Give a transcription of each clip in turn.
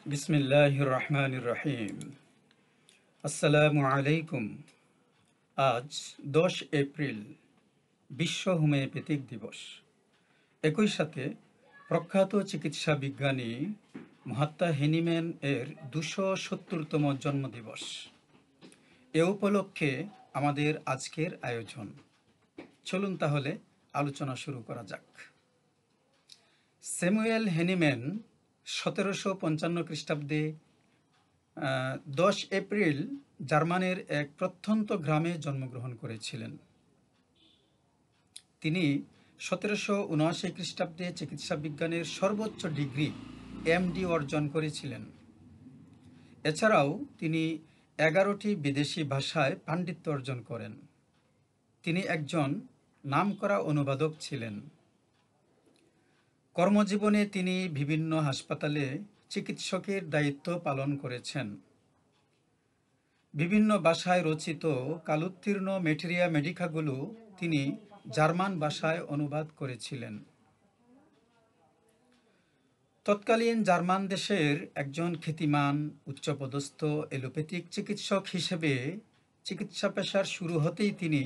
বিসমিল্লাহির রহমানির রহিম। আসসালামু আলাইকুম। আজ 10 এপ্রিল, বিশ্ব হোমিওপ্যাথিক দিবস। একই সাথে প্রখ্যাত চিকিৎসা বিজ্ঞানী মহাত্মা হেনিম্যান এর 270তম জন্মদিবস। এ উপলক্ষে আমাদের আজকের আয়োজন। চলুন তাহলে আলোচনা শুরু করা যাক। স্যামুয়েল হেনিম্যান 1755 খ্রিস্টাব্দে 10 এপ্রিল জার্মানের এক প্রত্যন্ত গ্রামে জন্মগ্রহণ করেছিলেন। তিনি 1779 খ্রিস্টাব্দে চিকিৎসা বিজ্ঞানের সর্বোচ্চ ডিগ্রি এমডি অর্জন করেছিলেন। এছাড়াও তিনি 11টি বিদেশি ভাষায় পাণ্ডিত্য অর্জন করেন। তিনি একজন নামকরা অনুবাদক ছিলেন। কর্মজীবনে তিনি বিভিন্ন হাসপাতালে চিকিৎসকের দায়িত্ব পালন করেছেন। বিভিন্ন ভাষায় রচিত কালোত্তীর্ণ ম্যাটেরিয়া মেডিকাগুলো তিনি জার্মান ভাষায় অনুবাদ করেছিলেন। তৎকালীন জার্মান দেশের একজন খ্যাতিমান উচ্চপদস্থ এলোপ্যাথিক চিকিৎসক হিসেবে চিকিৎসা পেশার শুরু হতেই তিনি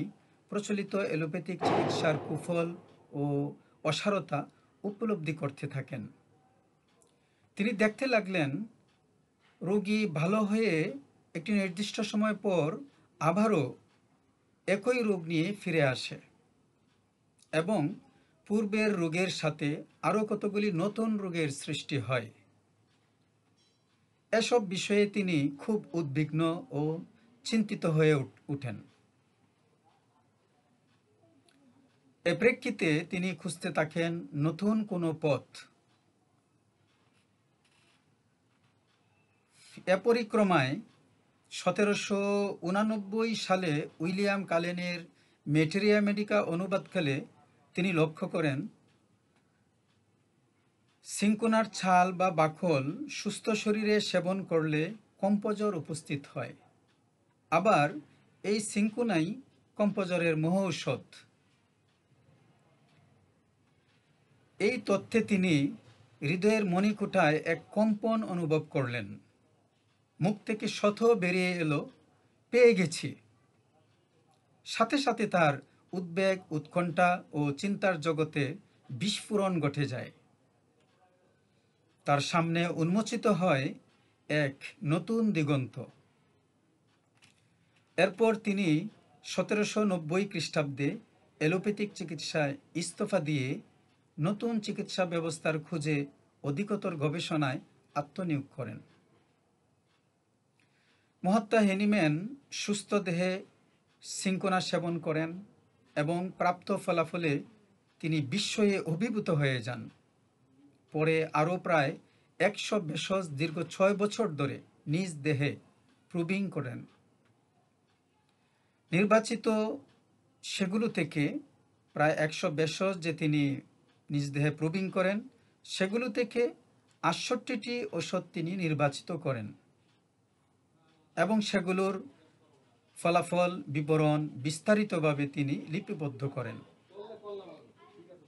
প্রচলিত এলোপ্যাথিক চিকিৎসার কুফল ও অসারতা উপলব্ধি করতে থাকেন। তিনি দেখতে লাগলেন রোগী ভালো হয়ে একটি নির্দিষ্ট সময় পর আবারও একই রোগ নিয়ে ফিরে আসে এবং পূর্বের রোগের সাথে আরও কতগুলি নতুন রোগের সৃষ্টি হয়। এসব বিষয়ে তিনি খুব উদ্বিগ্ন ও চিন্তিত হয়ে ওঠেন। এ প্রেক্ষিতে তিনি খুঁজতে থাকেন নতুন কোনো পথ। এ পরিক্রমায় 1789 সালে উইলিয়াম কালেনের ম্যাটেরিয়া মেডিকা অনুবাদকালে তিনি লক্ষ্য করেন সিনকোনার ছাল বা বাকল সুস্থ শরীরে সেবন করলে কম্পজ্বর উপস্থিত হয়। আবার এই সিনকোনাই কম্পজ্বরের মহৌষধ। এই তথ্যে তিনি হৃদয়ের মণিকূঠায় এক কম্পন অনুভব করলেন। মুখ থেকে শত বেরিয়ে এলো, পেয়ে গেছি। সাথে সাথে তার উদ্বেগ, উৎকণ্ঠা ও চিন্তার জগতে বিস্ফোরণ ঘটে যায়। তার সামনে উন্মোচিত হয় এক নতুন দিগন্ত। এরপর তিনি 1790 খ্রিস্টাব্দে এলোপ্যাথিক চিকিৎসায় ইস্তফা দিয়ে নতুন চিকিৎসা ব্যবস্থার খোঁজে অধিকতর গবেষণায় আত্মনিয়োগ করেন। মহাত্মা হেনিম্যান সুস্থ দেহে সিনকোনা সেবন করেন এবং প্রাপ্ত ফলাফলে তিনি বিস্ময়ে অভিভূত হয়ে যান। পরে আরও প্রায় 100 ভেষজ দীর্ঘ 6 বছর ধরে নিজ দেহে প্রুভিং করেন। নির্বাচিত সেগুলো থেকে প্রায় 100 ভেষজ যে তিনি নিজ দেহে প্রুভিং করেন, সেগুলো থেকে 68টি ওষুধ তিনি নির্বাচিত করেন এবং সেগুলোর ফলাফল বিবরণ বিস্তারিতভাবে তিনি লিপিবদ্ধ করেন।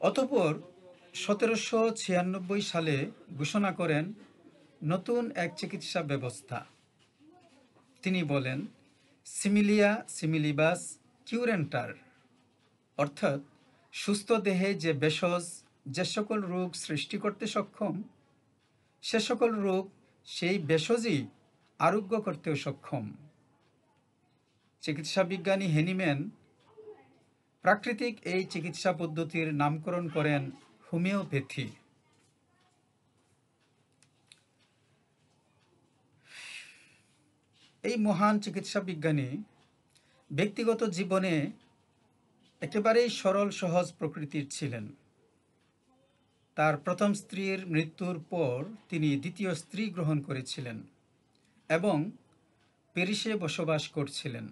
অতঃপর 1796 সালে ঘোষণা করেন নতুন এক চিকিৎসা ব্যবস্থা। তিনি বলেন সিমিলিয়া সিমিলিবাস কিউরেন্টার, অর্থাৎ সুস্থ দেহে যে ভেষজ যে সকল রোগ সৃষ্টি করতে সক্ষম, সে সকল রোগ সেই ভেষজই আরোগ্য করতেও সক্ষম। চিকিৎসা বিজ্ঞানী হেনিম্যান প্রাকৃতিক এই চিকিৎসা পদ্ধতির নামকরণ করেন হোমিওপ্যাথি। এই মহান চিকিৎসা বিজ্ঞানী ব্যক্তিগত জীবনে একেবারেই সরল সহজ প্রকৃতির ছিলেন। তার প্রথম স্ত্রীর মৃত্যুর পর তিনি দ্বিতীয় স্ত্রী গ্রহণ করেছিলেন এবং প্যারিসে বসবাস করছিলেন।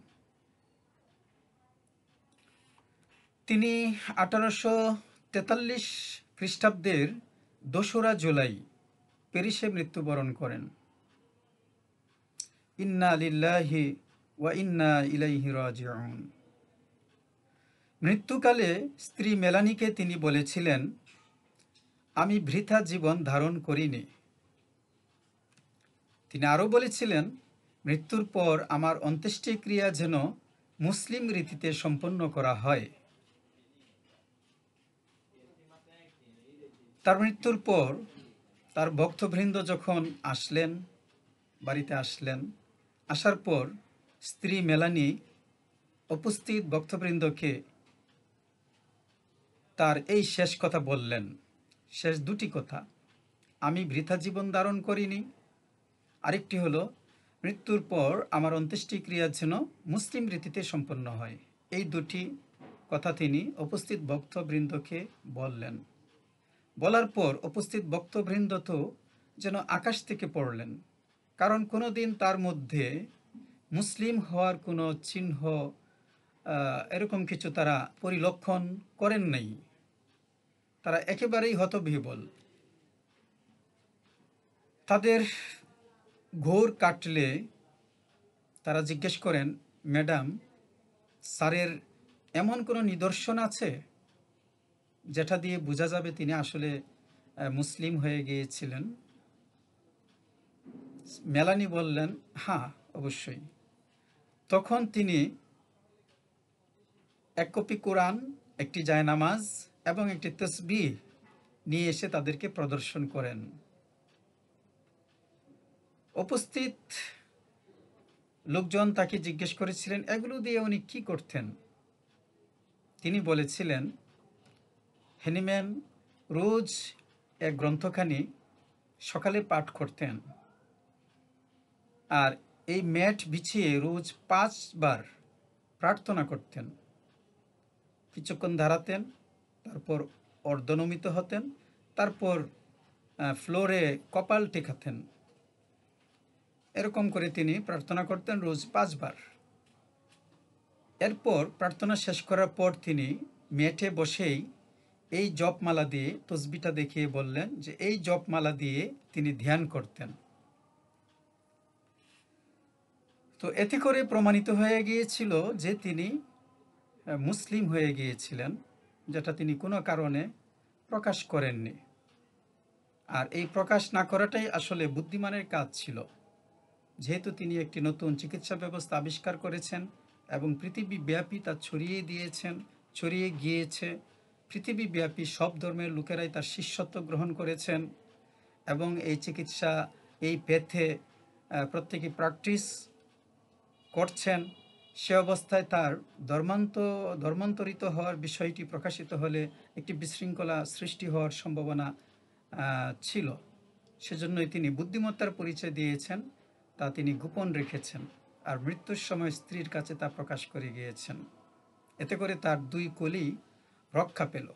তিনি 1843 খ্রিস্টাব্দের 2রা জুলাই প্যারিসে মৃত্যুবরণ করেন। ইন্না লিল্লাহি ওয়া ইন্না ইলাইহি রাজিউন। মৃত্যুকালে স্ত্রী মেলানিকে তিনি বলেছিলেন, আমি বৃথা জীবন ধারণ করিনি। তিনি আরও বলেছিলেন, মৃত্যুর পর আমার অন্ত্যেষ্টিক্রিয়া যেন মুসলিম রীতিতে সম্পন্ন করা হয়। তার মৃত্যুর পর তার ভক্তবৃন্দ যখন আসলেন, বাড়িতে আসলেন, আসার পর স্ত্রী মেলানি উপস্থিত ভক্তবৃন্দকে তার এই শেষ কথা বললেন, শেষ দুটি কথা, আমি বৃথা জীবন ধারণ করিনি, আরেকটি হলো মৃত্যুর পর আমার অন্ত্যেষ্টিক্রিয়া যেন মুসলিম রীতিতে সম্পন্ন হয়। এই দুটি কথা তিনি উপস্থিত ভক্তবৃন্দকে বললেন। বলার পর উপস্থিত ভক্তবৃন্দ তো যেন আকাশ থেকে পড়লেন, কারণ কোনোদিন তার মধ্যে মুসলিম হওয়ার কোনো চিহ্ন এরকম কিছু তারা পরিলক্ষণ করেন নাই। তারা একেবারেই হতবিহ্বল। তাদের ঘোর কাটলে তারা জিজ্ঞেস করেন, ম্যাডাম, স্যারের এমন কোনো নিদর্শন আছে যেটা দিয়ে বোঝা যাবে তিনি আসলে মুসলিম হয়ে গিয়েছিলেন? মেলানি বললেন, হ্যাঁ, অবশ্যই। তখন তিনি এক কপি কোরআন, একটি জায়নামাজ এবং একটি তসবিহ নিয়ে এসে তাদেরকে প্রদর্শন করেন। উপস্থিত লোকজন তাকে জিজ্ঞেস করেছিলেন, এগুলো দিয়ে উনি কি করতেন? তিনি বলেছিলেন, হ্যানিম্যান রোজ এক গ্রন্থখানি সকালে পাঠ করতেন, আর এই ম্যাট বিছিয়ে রোজ 5 বার প্রার্থনা করতেন। কিছুক্ষণ দাঁড়াতেন, তারপর অর্ধনমিত হতেন, তারপর ফ্লোরে কপাল টেকাতেন। এরকম করে তিনি প্রার্থনা করতেন রোজ 5 বার। এরপর প্রার্থনা শেষ করার পর তিনি ম্যাটে বসেই এই জপমালা দিয়ে, তসবিটা দেখিয়ে বললেন যে এই জপমালা দিয়ে তিনি ধ্যান করতেন। তো এতে করে প্রমাণিত হয়ে গিয়েছিল যে তিনি মুসলিম হয়ে গিয়েছিলেন, যেটা তিনি কোনো কারণে প্রকাশ করেননি। আর এই প্রকাশ না করাটাই আসলে বুদ্ধিমানের কাজ ছিল, যেহেতু তিনি একটি নতুন চিকিৎসা ব্যবস্থা আবিষ্কার করেছেন এবং পৃথিবীব্যাপী তা ছড়িয়ে গিয়েছে। পৃথিবীব্যাপী সব ধর্মের লোকেরাই তার শিষ্যত্ব গ্রহণ করেছেন এবং এই চিকিৎসা, এই পেথে প্রত্যেকে প্র্যাকটিস করছেন। সে অবস্থায় তার ধর্মান্তরিত হওয়ার বিষয়টি প্রকাশিত হলে একটি বিশৃঙ্খলা সৃষ্টি হওয়ার সম্ভাবনা ছিল। সেজন্যই তিনি বুদ্ধিমত্তার পরিচয় দিয়েছেন, তা তিনি গোপন রেখেছেন, আর মৃত্যুর সময় স্ত্রীর কাছে তা প্রকাশ করে গিয়েছেন। এতে করে তার 2 কলি রক্ষা পেল।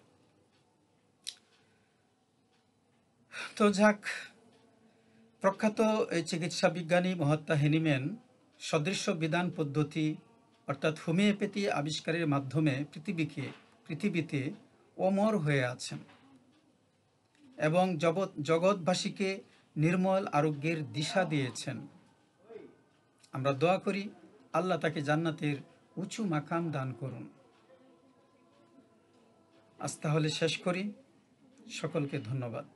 তো যাক, প্রখ্যাত এই চিকিৎসা বিজ্ঞানী মহাত্মা হ্যানিম্যান সদৃশ্য বিধান পদ্ধতি অর্থাৎ হোমিওপ্যাথি আবিষ্কারের মাধ্যমে পৃথিবীতে অমর হয়ে আছেন এবং জগৎবাসীকে নির্মল আরোগ্যের দিশা দিয়েছেন। আমরা দোয়া করি আল্লাহ তাকে জান্নাতের উঁচু মাকাম দান করুন। আজ তাহলে শেষ করি। সকলকে ধন্যবাদ।